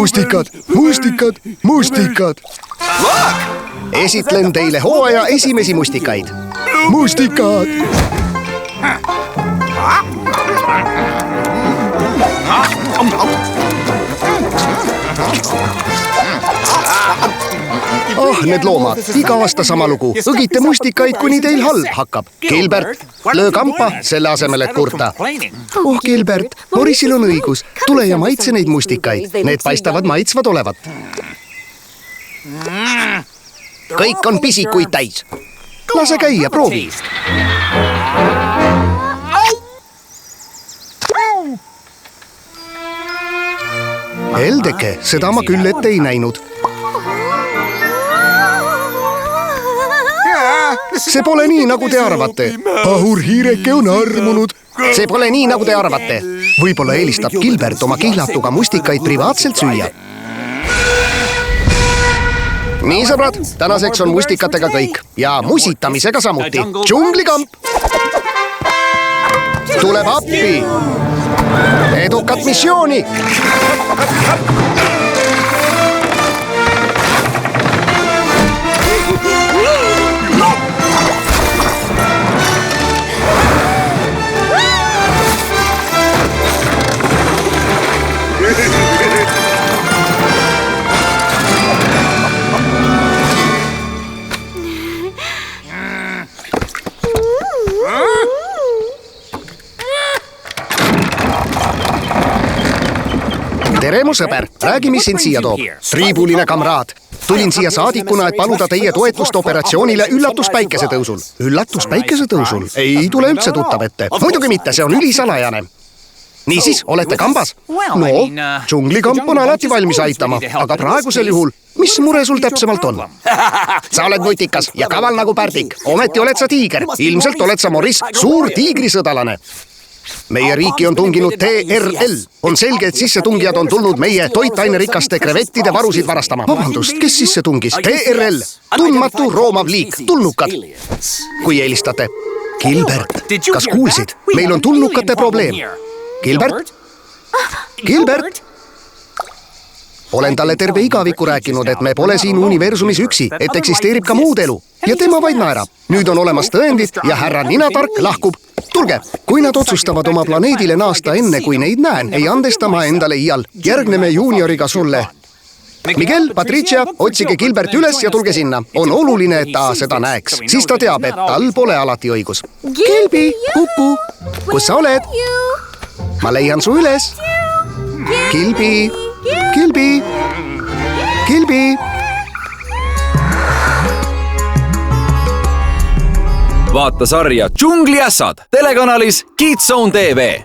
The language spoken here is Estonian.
mustikad, mustikad, mustikad. Esitlen teile hooaja esimesi mustikaid. Mustikad. Need loomad, iga aasta sama lugu. Õgite mustikaid, kuni teil halb hakkab. Gilbert, löö kampa selle asemel, et kurta. Gilbert, Morrisil on õigus. Tule ja maitse neid mustikaid. Need paistavad maitsvad olevat. Kõik on pisikuid täis. Lase käia, proovi. Eldeke, seda ma küll ette ei näinud. See pole nii, nagu te arvate. Pahurhiireke on armunud. See pole nii, nagu te arvate. Võib-olla eelistab Gilbert oma kihlatuga mustikaid privaatselt süüa. Nii, sõbrad, tänaseks on mustikatega kõik. Ja musitamisega samuti. Džunglikamp! Tuleb appi! Edukat missiooni! Tere, mu sõber! Räägi, mis sind siia toob. Triibuline kamraad. Tulin siia saadikuna, et paluda teie toetust operatsioonile üllatuspäikesetõusul. Üllatuspäikesetõusul? Ei tule üldse tuttav ette. Muidugi mitte, see on ülisalajane. Niisiis, olete kambas? No, džunglikamp on alati valmis aitama, aga praegusel juhul, mis mure sul täpsemalt on? Sa oled nutikas ja kaval nagu pärdik. Ometi oled sa tiiger. Ilmselt oled sa Morris, suur tiigrisõdalane. Meie riiki on tunginud TRL. On selge, et sissetungijad on tulnud meie toitainerikaste krevettide varusid varastama. Vabandust, kes sisse tungis? TRL. Tundmatu roomav liik. Tulnukad. Kui eelistate. Gilbert, kas kuulsid? Meil on tulnukate probleem. Gilbert? Gilbert? Olen talle terve igaviku rääkinud, et me pole siin universumis üksi, et eksisteerib ka muud elu. Ja tema vaid naerab. Nüüd on olemas tõendid ja härra Ninatark lahkub. Tulge, kui nad otsustavad oma planeedile naasta enne, kui neid näen, ei andesta ma endale iial. Järgneme juunioriga sulle. Miguel, Patricia, otsige Gilbert üles ja tulge sinna. On oluline, et ta seda näeks. Siis ta teab, et tal pole alati õigus. Gilbi, kuku, kus sa oled? Ma leian su üles. Gilbi, Gilbi, Gilbi. Vaata sarja Džungliässad telekanalis Kids Zone TV.